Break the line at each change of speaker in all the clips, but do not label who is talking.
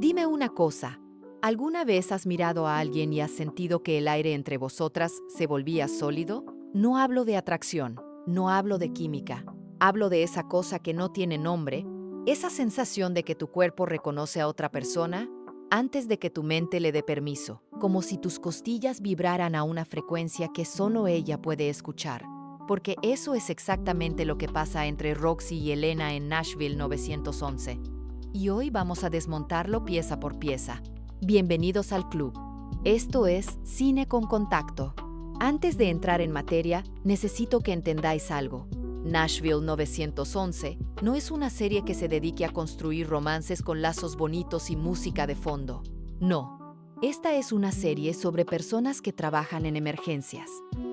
Dime una cosa, ¿alguna vez has mirado a alguien y has sentido que el aire entre vosotras se volvía sólido? No hablo de atracción, no hablo de química, hablo de esa cosa que no tiene nombre, esa sensación de que tu cuerpo reconoce a otra persona antes de que tu mente le dé permiso, como si tus costillas vibraran a una frecuencia que solo ella puede escuchar. Porque eso es exactamente lo que pasa entre Roxy y Elena en Nashville 911. Y hoy vamos a desmontarlo pieza por pieza. Bienvenidos al club. Esto es Cine con Contacto. Antes de entrar en materia, necesito que entendáis algo. Nashville 911 no es una serie que se dedique a construir romances con lazos bonitos y música de fondo. No. Esta es una serie sobre personas que trabajan en emergencias.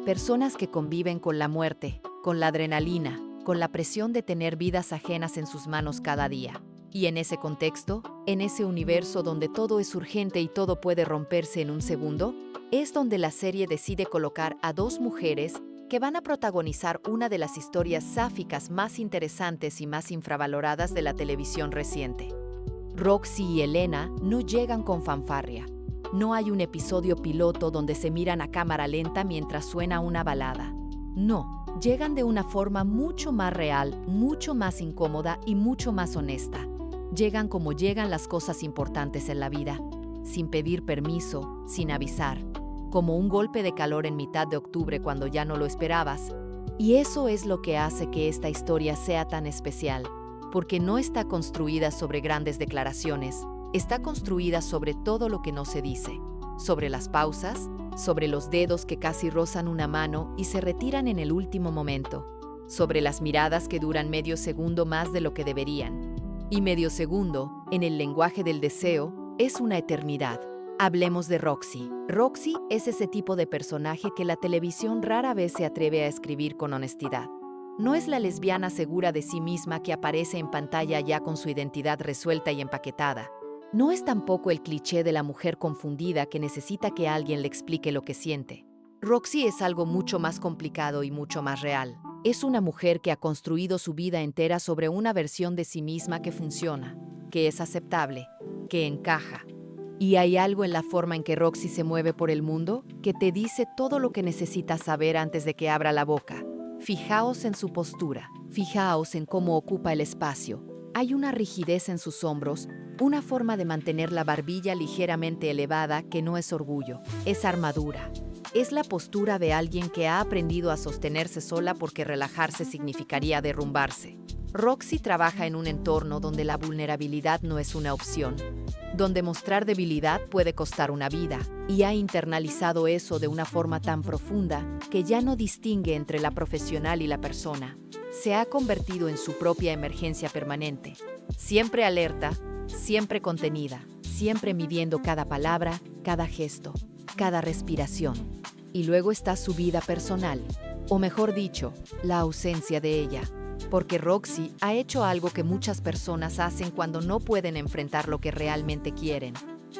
Personas que conviven con la muerte, con la adrenalina, con la presión de tener vidas ajenas en sus manos cada día. Y en ese contexto, en ese universo donde todo es urgente y todo puede romperse en un segundo, es donde la serie decide colocar a dos mujeres que van a protagonizar una de las historias sáficas más interesantes y más infravaloradas de la televisión reciente. Roxy y Elena no llegan con fanfarria. No hay un episodio piloto donde se miran a cámara lenta mientras suena una balada. No, llegan de una forma mucho más real, mucho más incómoda y mucho más honesta. Llegan como llegan las cosas importantes en la vida, sin pedir permiso, sin avisar, como un golpe de calor en mitad de octubre cuando ya no lo esperabas. Y eso es lo que hace que esta historia sea tan especial, porque no está construida sobre grandes declaraciones, está construida sobre todo lo que no se dice, sobre las pausas, sobre los dedos que casi rozan una mano y se retiran en el último momento, sobre las miradas que duran medio segundo más de lo que deberían. Y medio segundo, en el lenguaje del deseo, es una eternidad. Hablemos de Roxy. Roxy es ese tipo de personaje que la televisión rara vez se atreve a escribir con honestidad. No es la lesbiana segura de sí misma que aparece en pantalla ya con su identidad resuelta y empaquetada. No es tampoco el cliché de la mujer confundida que necesita que alguien le explique lo que siente. Roxy es algo mucho más complicado y mucho más real. Es una mujer que ha construido su vida entera sobre una versión de sí misma que funciona, que es aceptable, que encaja. Y hay algo en la forma en que Roxy se mueve por el mundo que te dice todo lo que necesitas saber antes de que abra la boca. Fijaos en su postura, fijaos en cómo ocupa el espacio. Hay una rigidez en sus hombros, una forma de mantener la barbilla ligeramente elevada que no es orgullo, es armadura. Es la postura de alguien que ha aprendido a sostenerse sola porque relajarse significaría derrumbarse. Roxy trabaja en un entorno donde la vulnerabilidad no es una opción, donde mostrar debilidad puede costar una vida, y ha internalizado eso de una forma tan profunda que ya no distingue entre la profesional y la persona. Se ha convertido en su propia emergencia permanente, siempre alerta, siempre contenida, siempre midiendo cada palabra, cada gesto, cada respiración. Y luego está su vida personal, o mejor dicho, la ausencia de ella. Porque Roxy ha hecho algo que muchas personas hacen cuando no pueden enfrentar lo que realmente quieren.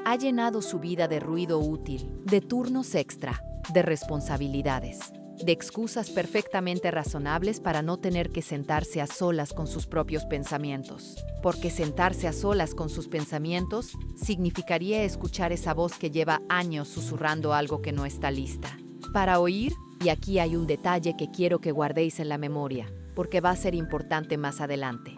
Ha llenado su vida de ruido útil, de turnos extra, de responsabilidades, de excusas perfectamente razonables para no tener que sentarse a solas con sus propios pensamientos. Porque sentarse a solas con sus pensamientos significaría escuchar esa voz que lleva años susurrando algo que no está lista para oír. Y aquí hay un detalle que quiero que guardéis en la memoria, porque va a ser importante más adelante.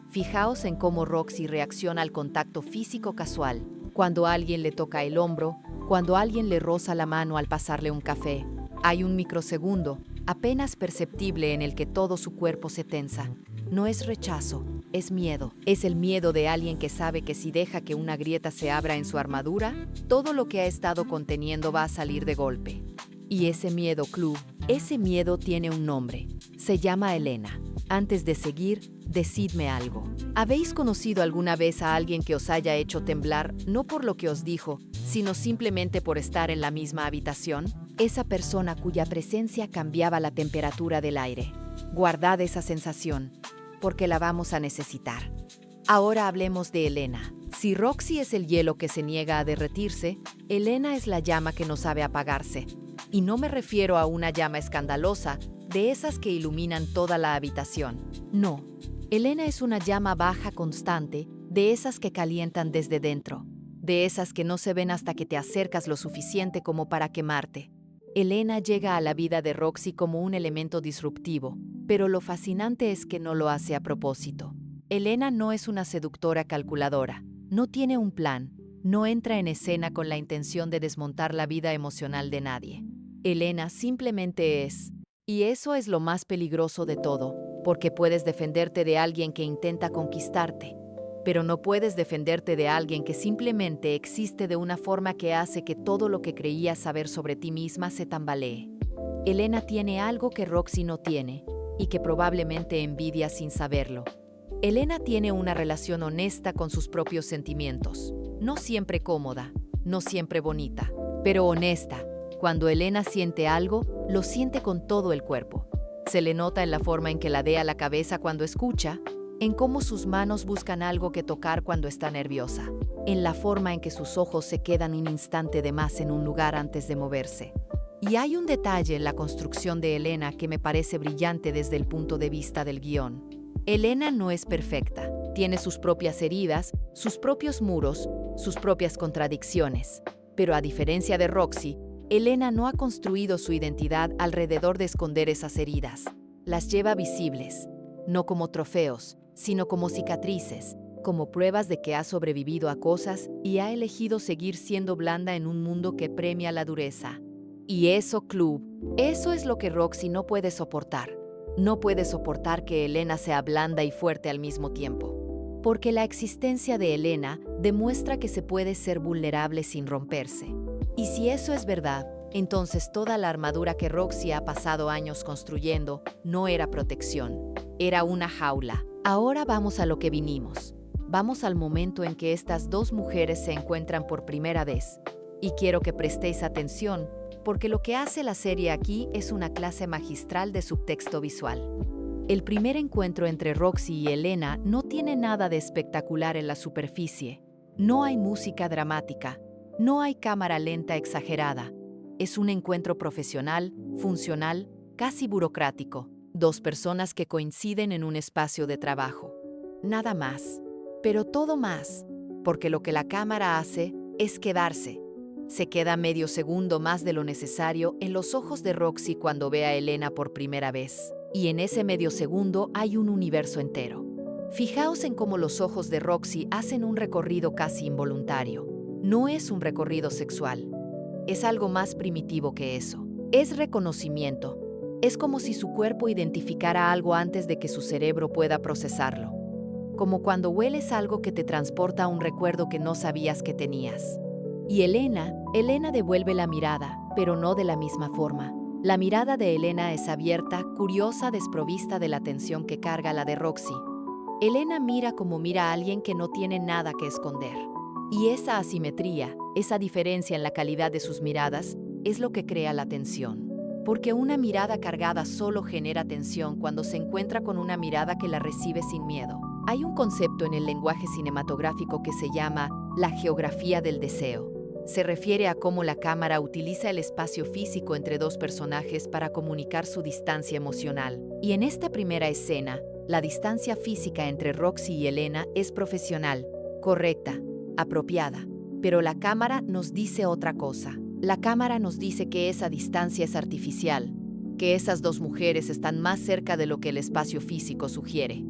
Fijaos en cómo Roxy reacciona al contacto físico casual, cuando alguien le toca el hombro, cuando alguien le roza la mano al pasarle un café. Hay un microsegundo, apenas perceptible, en el que todo su cuerpo se tensa. No es rechazo, es miedo. Es el miedo de alguien que sabe que si deja que una grieta se abra en su armadura, todo lo que ha estado conteniendo va a salir de golpe. Y ese miedo, club, ese miedo tiene un nombre. Se llama Elena. Antes de seguir, decidme algo. ¿Habéis conocido alguna vez a alguien que os haya hecho temblar, no por lo que os dijo, sino simplemente por estar en la misma habitación? Esa persona cuya presencia cambiaba la temperatura del aire. Guardad esa sensación, porque la vamos a necesitar. Ahora hablemos de Elena. Si Roxy es el hielo que se niega a derretirse, Elena es la llama que no sabe apagarse. Y no me refiero a una llama escandalosa, de esas que iluminan toda la habitación. No, Elena es una llama baja constante, de esas que calientan desde dentro, de esas que no se ven hasta que te acercas lo suficiente como para quemarte. Elena llega a la vida de Roxy como un elemento disruptivo, pero lo fascinante es que no lo hace a propósito. Elena no es una seductora calculadora, no tiene un plan, no entra en escena con la intención de desmontar la vida emocional de nadie. Elena simplemente es. Y eso es lo más peligroso de todo, porque puedes defenderte de alguien que intenta conquistarte, pero no puedes defenderte de alguien que simplemente existe de una forma que hace que todo lo que creías saber sobre ti misma se tambalee. Elena tiene algo que Roxy no tiene, y que probablemente envidia sin saberlo. Elena tiene una relación honesta con sus propios sentimientos, no siempre cómoda, no siempre bonita, pero honesta. Cuando Elena siente algo, lo siente con todo el cuerpo. Se le nota en la forma en que ladea la cabeza cuando escucha, en cómo sus manos buscan algo que tocar cuando está nerviosa, en la forma en que sus ojos se quedan un instante de más en un lugar antes de moverse. Y hay un detalle en la construcción de Elena que me parece brillante desde el punto de vista del guión. Elena no es perfecta, tiene sus propias heridas, sus propios muros, sus propias contradicciones. Pero a diferencia de Roxy, Elena no ha construido su identidad alrededor de esconder esas heridas. Las lleva visibles, no como trofeos, sino como cicatrices, como pruebas de que ha sobrevivido a cosas y ha elegido seguir siendo blanda en un mundo que premia la dureza. Y eso, Club, eso es lo que Roxy no puede soportar. No puede soportar que Elena sea blanda y fuerte al mismo tiempo. Porque la existencia de Elena demuestra que se puede ser vulnerable sin romperse. Y si eso es verdad, entonces toda la armadura que Roxy ha pasado años construyendo no era protección, era una jaula. Ahora vamos a lo que vinimos. Vamos al momento en que estas dos mujeres se encuentran por primera vez. Y quiero que prestéis atención, porque lo que hace la serie aquí es una clase magistral de subtexto visual. El primer encuentro entre Roxy y Elena no tiene nada de espectacular en la superficie. No hay música dramática. No hay cámara lenta exagerada. Es un encuentro profesional, funcional, casi burocrático. Dos personas que coinciden en un espacio de trabajo. Nada más. Pero todo más. Porque lo que la cámara hace es quedarse. Se queda medio segundo más de lo necesario en los ojos de Roxy cuando ve a Elena por primera vez. Y en ese medio segundo hay un universo entero. Fijaos en cómo los ojos de Roxy hacen un recorrido casi involuntario. No es un recorrido sexual. Es algo más primitivo que eso. Es reconocimiento. Es como si su cuerpo identificara algo antes de que su cerebro pueda procesarlo. Como cuando hueles algo que te transporta a un recuerdo que no sabías que tenías. Y Elena devuelve la mirada, pero no de la misma forma. La mirada de Elena es abierta, curiosa, desprovista de la tensión que carga la de Roxy. Elena mira como mira a alguien que no tiene nada que esconder. Y esa asimetría, esa diferencia en la calidad de sus miradas, es lo que crea la tensión. Porque una mirada cargada solo genera tensión cuando se encuentra con una mirada que la recibe sin miedo. Hay un concepto en el lenguaje cinematográfico que se llama la geografía del deseo. Se refiere a cómo la cámara utiliza el espacio físico entre dos personajes para comunicar su distancia emocional. Y en esta primera escena, la distancia física entre Roxy y Elena es profesional, correcta, apropiada. Pero la cámara nos dice otra cosa. La cámara nos dice que esa distancia es artificial, que esas dos mujeres están más cerca de lo que el espacio físico sugiere.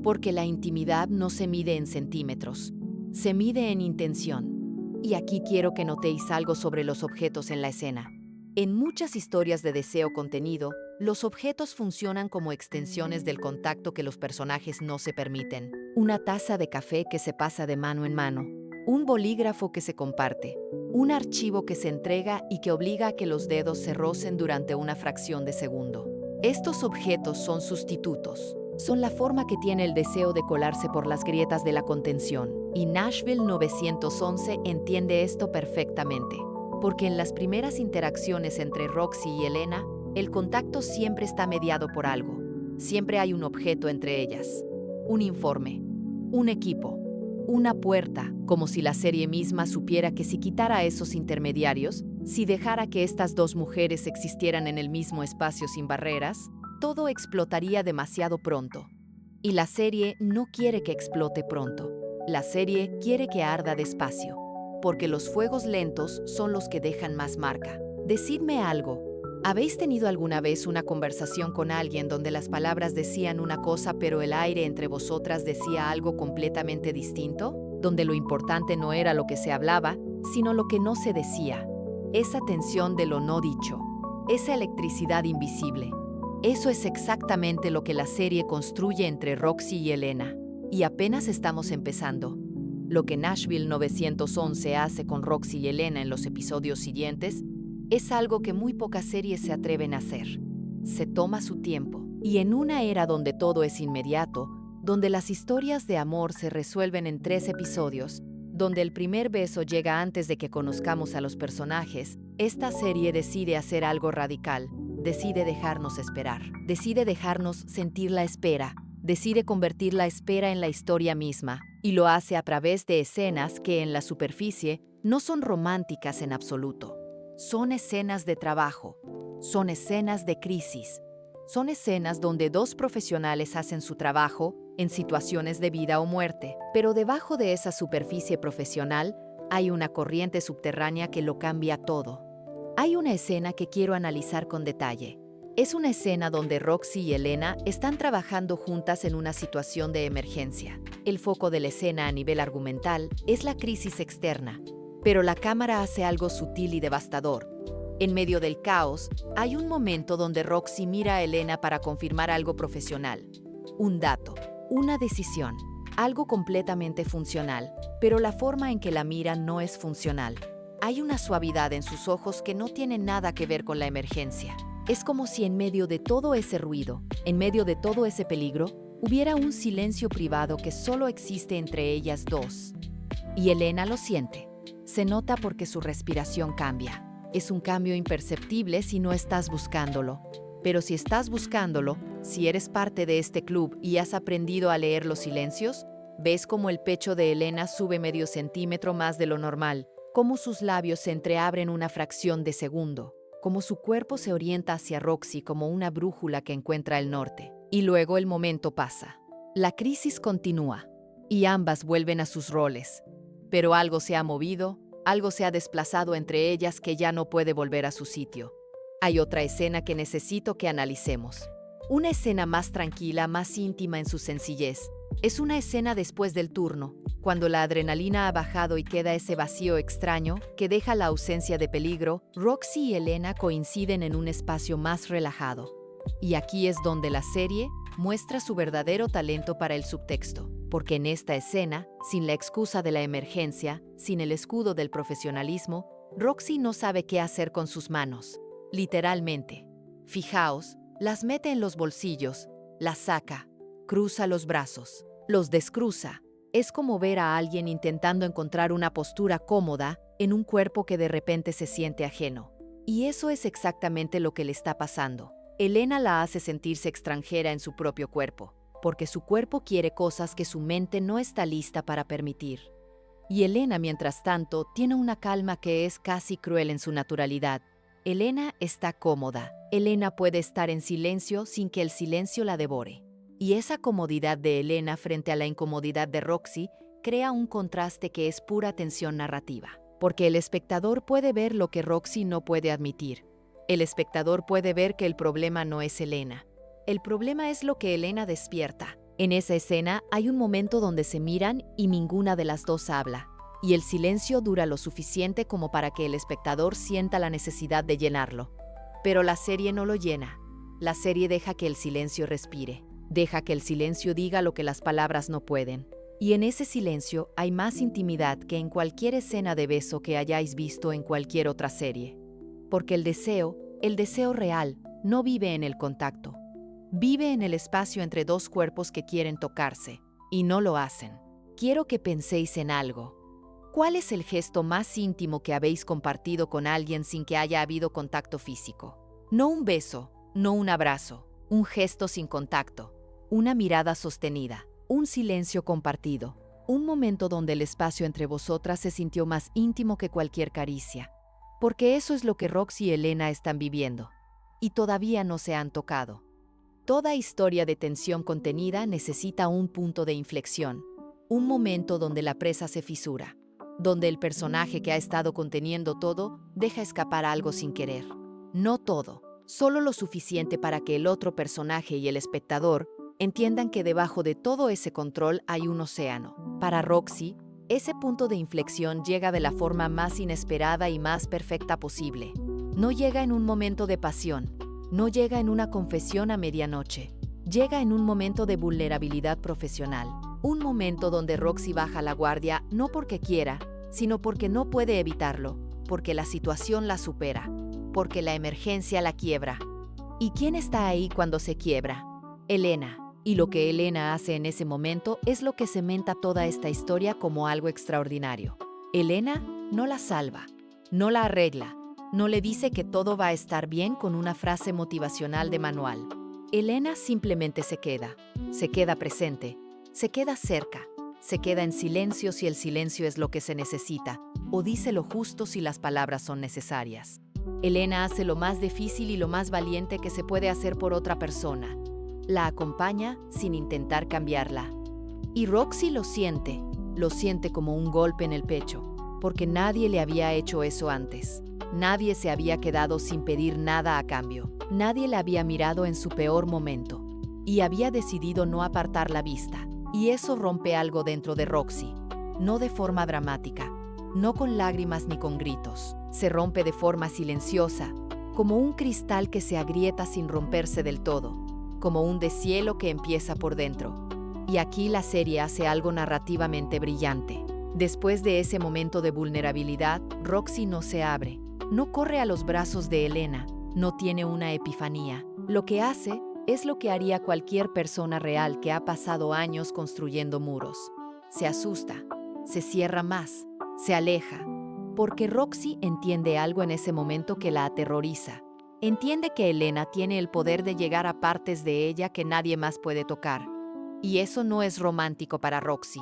Porque la intimidad no se mide en centímetros, se mide en intención. Y aquí quiero que notéis algo sobre los objetos en la escena. En muchas historias de deseo contenido, los objetos funcionan como extensiones del contacto que los personajes no se permiten. Una taza de café que se pasa de mano en mano, un bolígrafo que se comparte, un archivo que se entrega y que obliga a que los dedos se rocen durante una fracción de segundo. Estos objetos son sustitutos. Son la forma que tiene el deseo de colarse por las grietas de la contención. Y Nashville 911 entiende esto perfectamente. Porque en las primeras interacciones entre Roxy y Elena, el contacto siempre está mediado por algo. Siempre hay un objeto entre ellas. Un informe, un equipo, una puerta, como si la serie misma supiera que si quitara esos intermediarios, si dejara que estas dos mujeres existieran en el mismo espacio sin barreras, todo explotaría demasiado pronto. Y la serie no quiere que explote pronto. La serie quiere que arda despacio, porque los fuegos lentos son los que dejan más marca. Decidme algo. ¿Habéis tenido alguna vez una conversación con alguien donde las palabras decían una cosa pero el aire entre vosotras decía algo completamente distinto? Donde lo importante no era lo que se hablaba, sino lo que no se decía. Esa tensión de lo no dicho. Esa electricidad invisible. Eso es exactamente lo que la serie construye entre Roxy y Elena. Y apenas estamos empezando. Lo que Nashville 911 hace con Roxy y Elena en los episodios siguientes es algo que muy pocas series se atreven a hacer. Se toma su tiempo. Y en una era donde todo es inmediato, donde las historias de amor se resuelven en 3 episodios, donde el primer beso llega antes de que conozcamos a los personajes, esta serie decide hacer algo radical. Decide dejarnos esperar. Decide dejarnos sentir la espera. Decide convertir la espera en la historia misma. Y lo hace a través de escenas que en la superficie no son románticas en absoluto. Son escenas de trabajo, son escenas de crisis, son escenas donde 2 profesionales hacen su trabajo en situaciones de vida o muerte, pero debajo de esa superficie profesional hay una corriente subterránea que lo cambia todo. Hay una escena que quiero analizar con detalle. Es una escena donde Roxy y Elena están trabajando juntas en una situación de emergencia. El foco de la escena a nivel argumental es la crisis externa, pero la cámara hace algo sutil y devastador. En medio del caos, hay un momento donde Roxy mira a Elena para confirmar algo profesional. Un dato, una decisión, algo completamente funcional, pero la forma en que la mira no es funcional. Hay una suavidad en sus ojos que no tiene nada que ver con la emergencia. Es como si en medio de todo ese ruido, en medio de todo ese peligro, hubiera un silencio privado que solo existe entre ellas 2. Y Elena lo siente. Se nota porque su respiración cambia. Es un cambio imperceptible si no estás buscándolo. Pero si estás buscándolo, si eres parte de este club y has aprendido a leer los silencios, ves cómo el pecho de Elena sube medio centímetro más de lo normal, cómo sus labios se entreabren una fracción de segundo, cómo su cuerpo se orienta hacia Roxy como una brújula que encuentra el norte. Y luego el momento pasa. La crisis continúa, y ambas vuelven a sus roles. Pero algo se ha movido, algo se ha desplazado entre ellas que ya no puede volver a su sitio. Hay otra escena que necesito que analicemos. Una escena más tranquila, más íntima en su sencillez. Es una escena después del turno, cuando la adrenalina ha bajado y queda ese vacío extraño que deja la ausencia de peligro. Roxy y Elena coinciden en un espacio más relajado. Y aquí es donde la serie muestra su verdadero talento para el subtexto. Porque en esta escena, sin la excusa de la emergencia, sin el escudo del profesionalismo, Roxy no sabe qué hacer con sus manos. Literalmente. Fijaos, las mete en los bolsillos, las saca, cruza los brazos, los descruza. Es como ver a alguien intentando encontrar una postura cómoda en un cuerpo que de repente se siente ajeno. Y eso es exactamente lo que le está pasando. Elena la hace sentirse extranjera en su propio cuerpo, porque su cuerpo quiere cosas que su mente no está lista para permitir. Y Elena, mientras tanto, tiene una calma que es casi cruel en su naturalidad. Elena está cómoda. Elena puede estar en silencio sin que el silencio la devore. Y esa comodidad de Elena frente a la incomodidad de Roxy crea un contraste que es pura tensión narrativa. Porque el espectador puede ver lo que Roxy no puede admitir. El espectador puede ver que el problema no es Elena. El problema es lo que Elena despierta. En esa escena hay un momento donde se miran y ninguna de las 2 habla. Y el silencio dura lo suficiente como para que el espectador sienta la necesidad de llenarlo. Pero la serie no lo llena. La serie deja que el silencio respire. Deja que el silencio diga lo que las palabras no pueden. Y en ese silencio hay más intimidad que en cualquier escena de beso que hayáis visto en cualquier otra serie. Porque el deseo real, no vive en el contacto. Vive en el espacio entre 2 cuerpos que quieren tocarse, y no lo hacen. Quiero que penséis en algo. ¿Cuál es el gesto más íntimo que habéis compartido con alguien sin que haya habido contacto físico? No un beso, no un abrazo, un gesto sin contacto, una mirada sostenida, un silencio compartido, un momento donde el espacio entre vosotras se sintió más íntimo que cualquier caricia. Porque eso es lo que Roxy y Elena están viviendo, y todavía no se han tocado. Toda historia de tensión contenida necesita un punto de inflexión. Un momento donde la presa se fisura, donde el personaje que ha estado conteniendo todo deja escapar algo sin querer. No todo, solo lo suficiente para que el otro personaje y el espectador entiendan que debajo de todo ese control hay un océano. Para Roxy, ese punto de inflexión llega de la forma más inesperada y más perfecta posible. No llega en un momento de pasión, no llega en una confesión a medianoche, llega en un momento de vulnerabilidad profesional. Un momento donde Roxy baja la guardia no porque quiera, sino porque no puede evitarlo, porque la situación la supera, porque la emergencia la quiebra. ¿Y quién está ahí cuando se quiebra? Elena. Y lo que Elena hace en ese momento es lo que cementa toda esta historia como algo extraordinario. Elena no la salva, no la arregla, no le dice que todo va a estar bien con una frase motivacional de manual. Elena simplemente se queda presente, se queda cerca, se queda en silencio si el silencio es lo que se necesita, o dice lo justo si las palabras son necesarias. Elena hace lo más difícil y lo más valiente que se puede hacer por otra persona. La acompaña sin intentar cambiarla. Y Roxy lo siente como un golpe en el pecho, porque nadie le había hecho eso antes. Nadie se había quedado sin pedir nada a cambio. Nadie la había mirado en su peor momento. Y había decidido no apartar la vista. Y eso rompe algo dentro de Roxy. No de forma dramática, no con lágrimas ni con gritos. Se rompe de forma silenciosa, como un cristal que se agrieta sin romperse del todo, como un deshielo que empieza por dentro. Y aquí la serie hace algo narrativamente brillante. Después de ese momento de vulnerabilidad, Roxy no se abre, no corre a los brazos de Elena, no tiene una epifanía. Lo que hace es lo que haría cualquier persona real que ha pasado años construyendo muros. Se asusta, se cierra más, se aleja, porque Roxy entiende algo en ese momento que la aterroriza. Entiende que Elena tiene el poder de llegar a partes de ella que nadie más puede tocar. Y eso no es romántico para Roxy.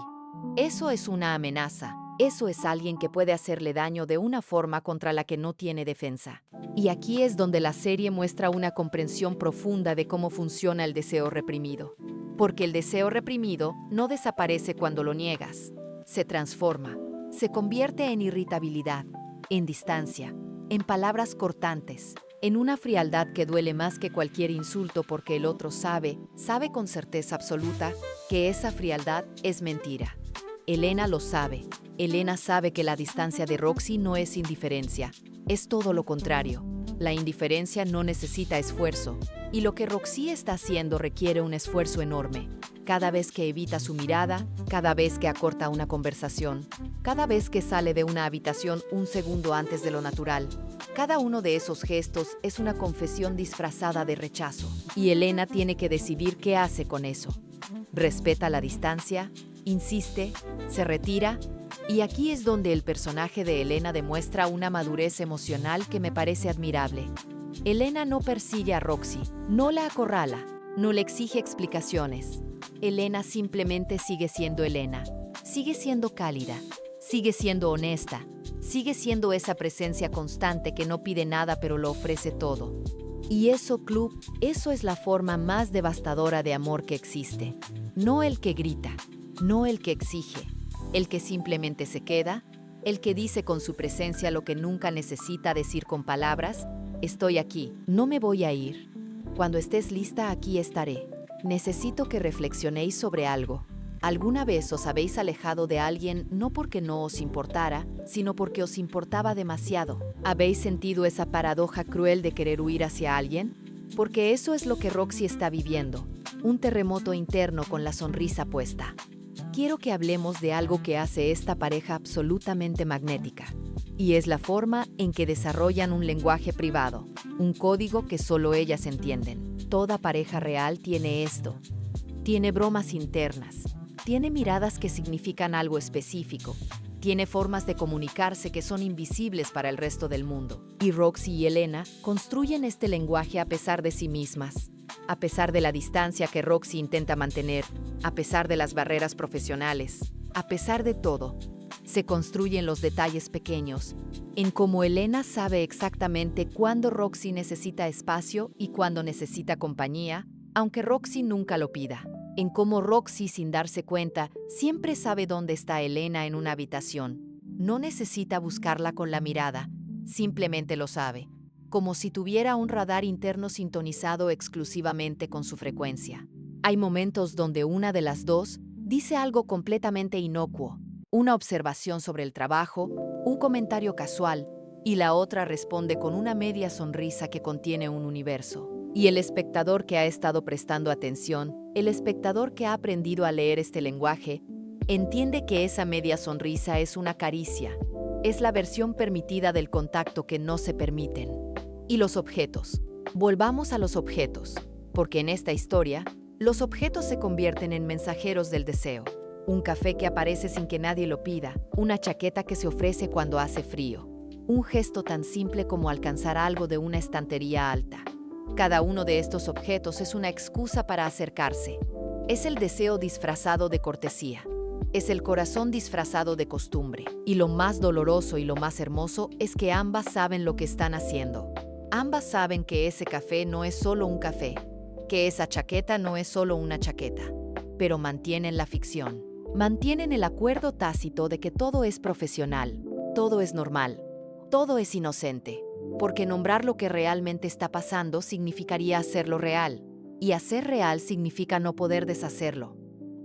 Eso es una amenaza. Eso es alguien que puede hacerle daño de una forma contra la que no tiene defensa. Y aquí es donde la serie muestra una comprensión profunda de cómo funciona el deseo reprimido. Porque el deseo reprimido no desaparece cuando lo niegas. Se transforma, se convierte en irritabilidad, en distancia, en palabras cortantes, en una frialdad que duele más que cualquier insulto porque el otro sabe con certeza absoluta que esa frialdad es mentira. Elena lo sabe. Elena sabe que la distancia de Roxy no es indiferencia, es todo lo contrario. La indiferencia no necesita esfuerzo, y lo que Roxy está haciendo requiere un esfuerzo enorme. Cada vez que evita su mirada, cada vez que acorta una conversación, cada vez que sale de una habitación un segundo antes de lo natural, cada uno de esos gestos es una confesión disfrazada de rechazo. Y Elena tiene que decidir qué hace con eso. Respeta la distancia, insiste, se retira. Y aquí es donde el personaje de Elena demuestra una madurez emocional que me parece admirable. Elena no persigue a Roxy, no la acorrala, no le exige explicaciones. Elena simplemente sigue siendo Elena, sigue siendo cálida, sigue siendo honesta, sigue siendo esa presencia constante que no pide nada pero lo ofrece todo. Y eso, Club, eso es la forma más devastadora de amor que existe. No el que grita, no el que exige. El que simplemente se queda, el que dice con su presencia lo que nunca necesita decir con palabras: estoy aquí, no me voy a ir. Cuando estés lista, aquí estaré. Necesito que reflexionéis sobre algo. ¿Alguna vez os habéis alejado de alguien no porque no os importara, sino porque os importaba demasiado? ¿Habéis sentido esa paradoja cruel de querer huir hacia alguien? Porque eso es lo que Roxy está viviendo, un terremoto interno con la sonrisa puesta. Quiero que hablemos de algo que hace esta pareja absolutamente magnética, y es la forma en que desarrollan un lenguaje privado, un código que solo ellas entienden. Toda pareja real tiene esto. Tiene bromas internas, tiene miradas que significan algo específico, tiene formas de comunicarse que son invisibles para el resto del mundo. Y Roxy y Elena construyen este lenguaje a pesar de sí mismas. A pesar de la distancia que Roxy intenta mantener, a pesar de las barreras profesionales, a pesar de todo, se construyen los detalles pequeños, en cómo Elena sabe exactamente cuándo Roxy necesita espacio y cuándo necesita compañía, aunque Roxy nunca lo pida. en cómo Roxy, sin darse cuenta, siempre sabe dónde está Elena en una habitación. No necesita buscarla con la mirada, simplemente lo sabe, como si tuviera un radar interno sintonizado exclusivamente con su frecuencia. Hay momentos donde una de las dos dice algo completamente inocuo, una observación sobre el trabajo, un comentario casual, y la otra responde con una media sonrisa que contiene un universo. Y el espectador que ha estado prestando atención, el espectador que ha aprendido a leer este lenguaje, entiende que esa media sonrisa es una caricia, es la versión permitida del contacto que no se permiten. Y los objetos. Volvamos a los objetos, porque en esta historia, los objetos se convierten en mensajeros del deseo. Un café que aparece sin que nadie lo pida, una chaqueta que se ofrece cuando hace frío, un gesto tan simple como alcanzar algo de una estantería alta. Cada uno de estos objetos es una excusa para acercarse. Es el deseo disfrazado de cortesía. Es el corazón disfrazado de costumbre. Y lo más doloroso y lo más hermoso es que ambas saben lo que están haciendo. Ambas saben que ese café no es solo un café, que esa chaqueta no es solo una chaqueta, pero mantienen la ficción. Mantienen el acuerdo tácito de que todo es profesional, todo es normal, todo es inocente, porque nombrar lo que realmente está pasando significaría hacerlo real, y hacer real significa no poder deshacerlo.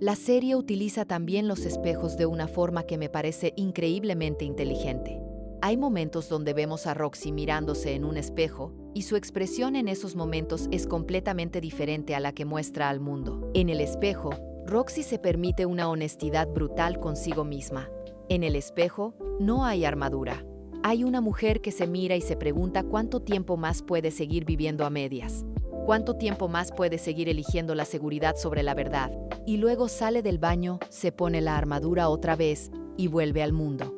La serie utiliza también los espejos de una forma que me parece increíblemente inteligente. Hay momentos donde vemos a Roxy mirándose en un espejo, y su expresión en esos momentos es completamente diferente a la que muestra al mundo. En el espejo, Roxy se permite una honestidad brutal consigo misma. En el espejo, no hay armadura. Hay una mujer que se mira y se pregunta cuánto tiempo más puede seguir viviendo a medias. ¿Cuánto tiempo más puede seguir eligiendo la seguridad sobre la verdad? Y luego sale del baño, se pone la armadura otra vez y vuelve al mundo.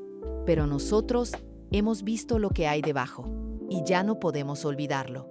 Pero nosotros hemos visto lo que hay debajo y ya no podemos olvidarlo.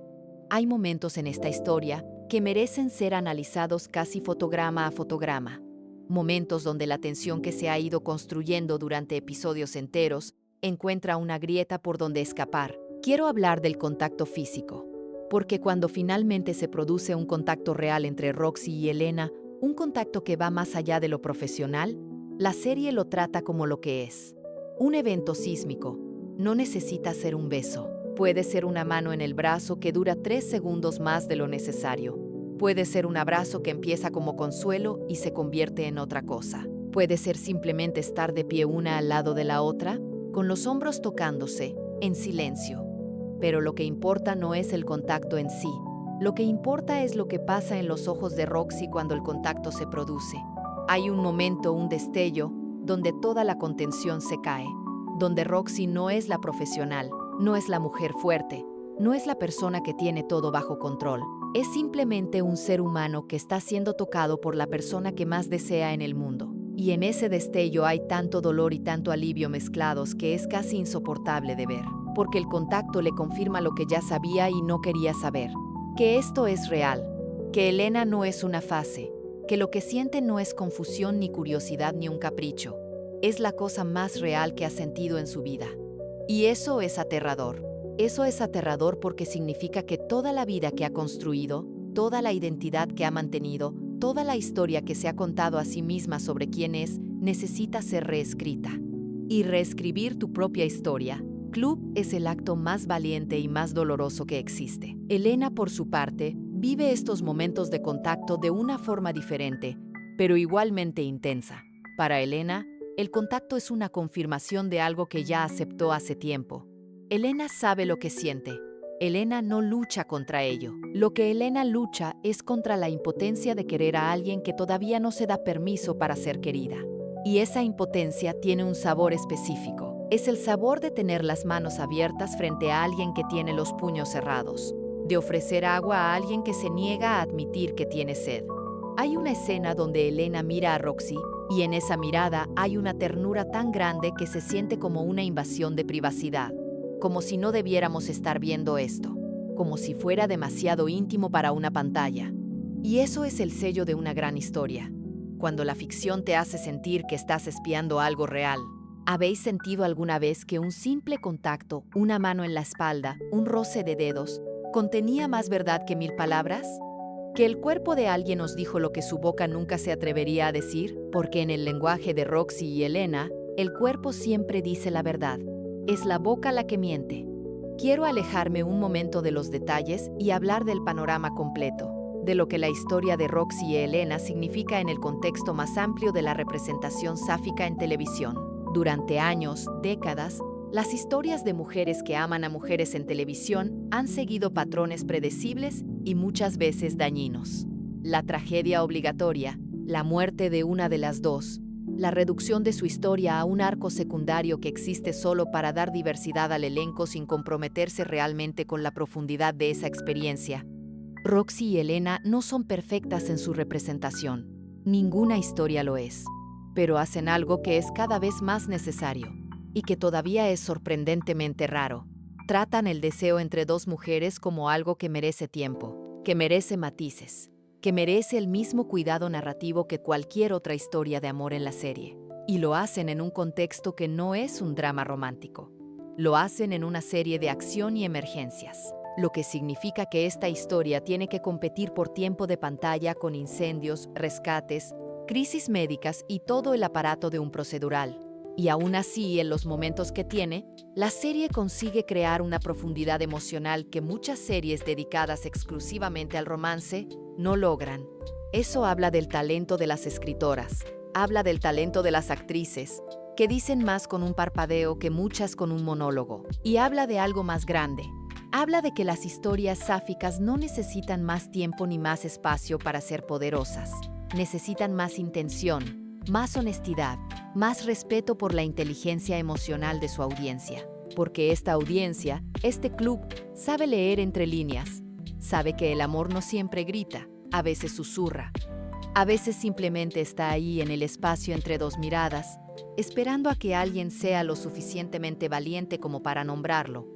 Hay momentos en esta historia que merecen ser analizados casi fotograma a fotograma. Momentos donde la tensión que se ha ido construyendo durante episodios enteros encuentra una grieta por donde escapar. Quiero hablar del contacto físico, porque cuando finalmente se produce un contacto real entre Roxy y Elena, un contacto que va más allá de lo profesional, la serie lo trata como lo que es. Un evento sísmico. No necesita ser un beso. Puede ser una mano en el brazo que dura 3 segundos más de lo necesario. Puede ser un abrazo que empieza como consuelo y se convierte en otra cosa. Puede ser simplemente estar de pie una al lado de la otra, con los hombros tocándose, en silencio. Pero lo que importa no es el contacto en sí. Lo que importa es lo que pasa en los ojos de Roxy cuando el contacto se produce. Hay un momento, un destello, donde toda la contención se cae, donde Roxy no es la profesional, no es la mujer fuerte, no es la persona que tiene todo bajo control. Es simplemente un ser humano que está siendo tocado por la persona que más desea en el mundo. Y en ese destello hay tanto dolor y tanto alivio mezclados que es casi insoportable de ver, porque el contacto le confirma lo que ya sabía y no quería saber, que esto es real, que Elena no es una fase, que lo que siente no es confusión ni curiosidad ni un capricho, es la cosa más real que ha sentido en su vida. Y eso es aterrador. Eso es aterrador porque significa que toda la vida que ha construido, toda la identidad que ha mantenido, toda la historia que se ha contado a sí misma sobre quién es, necesita ser reescrita. Y reescribir tu propia historia, Club, es el acto más valiente y más doloroso que existe. Elena, por su parte, vive estos momentos de contacto de una forma diferente, pero igualmente intensa. Para Elena, el contacto es una confirmación de algo que ya aceptó hace tiempo. Elena sabe lo que siente. Elena no lucha contra ello. Lo que Elena lucha es contra la impotencia de querer a alguien que todavía no se da permiso para ser querida. Y esa impotencia tiene un sabor específico. Es el sabor de tener las manos abiertas frente a alguien que tiene los puños cerrados, de ofrecer agua a alguien que se niega a admitir que tiene sed. Hay una escena donde Elena mira a Roxy y en esa mirada hay una ternura tan grande que se siente como una invasión de privacidad. Como si no debiéramos estar viendo esto, como si fuera demasiado íntimo para una pantalla. Y eso es el sello de una gran historia, cuando la ficción te hace sentir que estás espiando algo real. ¿Habéis sentido alguna vez que un simple contacto, una mano en la espalda, un roce de dedos, contenía más verdad que 1000 palabras? Que el cuerpo de alguien nos dijo lo que su boca nunca se atrevería a decir, porque en el lenguaje de Roxy y Elena, el cuerpo siempre dice la verdad. Es la boca la que miente. Quiero alejarme un momento de los detalles y hablar del panorama completo, de lo que la historia de Roxy y Elena significa en el contexto más amplio de la representación sáfica en televisión. Durante años, décadas, las historias de mujeres que aman a mujeres en televisión han seguido patrones predecibles y muchas veces dañinos. La tragedia obligatoria, la muerte de una de las dos, la reducción de su historia a un arco secundario que existe solo para dar diversidad al elenco sin comprometerse realmente con la profundidad de esa experiencia. Roxy y Elena no son perfectas en su representación. Ninguna historia lo es. Pero hacen algo que es cada vez más necesario y que todavía es sorprendentemente raro. Tratan el deseo entre dos mujeres como algo que merece tiempo, que merece matices, que merece el mismo cuidado narrativo que cualquier otra historia de amor en la serie. Y lo hacen en un contexto que no es un drama romántico. Lo hacen en una serie de acción y emergencias, lo que significa que esta historia tiene que competir por tiempo de pantalla con incendios, rescates, crisis médicas y todo el aparato de un procedural. Y aún así, en los momentos que tiene, la serie consigue crear una profundidad emocional que muchas series dedicadas exclusivamente al romance no logran. Eso habla del talento de las escritoras, habla del talento de las actrices, que dicen más con un parpadeo que muchas con un monólogo. Y habla de algo más grande. Habla de que las historias sáficas no necesitan más tiempo ni más espacio para ser poderosas. Necesitan más intención, más honestidad, más respeto por la inteligencia emocional de su audiencia. Porque esta audiencia, este club, sabe leer entre líneas. Sabe que el amor no siempre grita, a veces susurra. A veces simplemente está ahí en el espacio entre dos miradas, esperando a que alguien sea lo suficientemente valiente como para nombrarlo.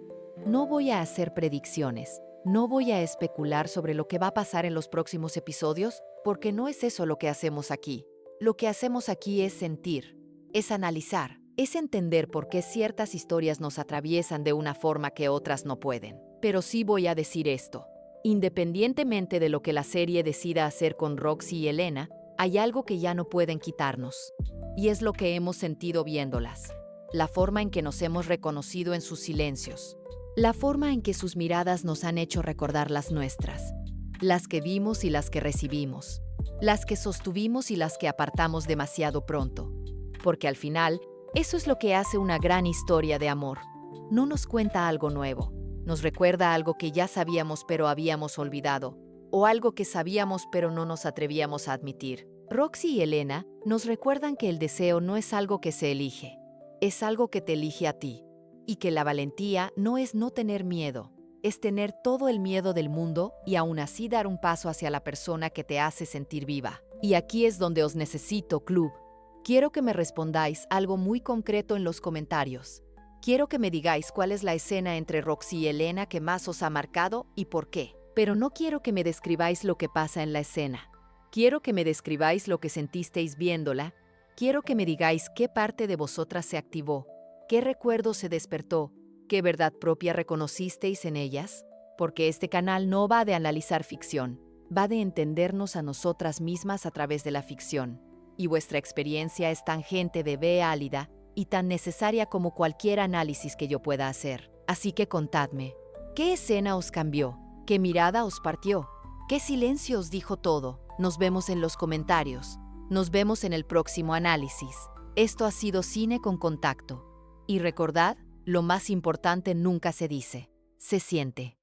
No voy a hacer predicciones, no voy a especular sobre lo que va a pasar en los próximos episodios, porque no es eso lo que hacemos aquí. Lo que hacemos aquí es sentir, es analizar, es entender por qué ciertas historias nos atraviesan de una forma que otras no pueden. Pero sí voy a decir esto. Independientemente de lo que la serie decida hacer con Roxy y Elena, hay algo que ya no pueden quitarnos. Y es lo que hemos sentido viéndolas. La forma en que nos hemos reconocido en sus silencios. La forma en que sus miradas nos han hecho recordar las nuestras. Las que vimos y las que recibimos. Las que sostuvimos y las que apartamos demasiado pronto. Porque al final, eso es lo que hace una gran historia de amor. No nos cuenta algo nuevo. Nos recuerda algo que ya sabíamos pero habíamos olvidado, o algo que sabíamos pero no nos atrevíamos a admitir. Roxy y Elena nos recuerdan que el deseo no es algo que se elige, es algo que te elige a ti, y que la valentía no es no tener miedo, es tener todo el miedo del mundo y aún así dar un paso hacia la persona que te hace sentir viva. Y aquí es donde os necesito, club. Quiero que me respondáis algo muy concreto en los comentarios. Quiero que me digáis cuál es la escena entre Roxy y Elena que más os ha marcado y por qué. Pero no quiero que me describáis lo que pasa en la escena. Quiero que me describáis lo que sentisteis viéndola. Quiero que me digáis qué parte de vosotras se activó, qué recuerdo se despertó, qué verdad propia reconocisteis en ellas. Porque este canal no va de analizar ficción, va de entendernos a nosotras mismas a través de la ficción. Y vuestra experiencia es tangente de Bea Álida y tan necesaria como cualquier análisis que yo pueda hacer. Así que contadme, ¿qué escena os cambió? ¿Qué mirada os partió? ¿Qué silencio os dijo todo? Nos vemos en los comentarios. Nos vemos en el próximo análisis. Esto ha sido Cine con Contacto. Y recordad, lo más importante nunca se dice, se siente.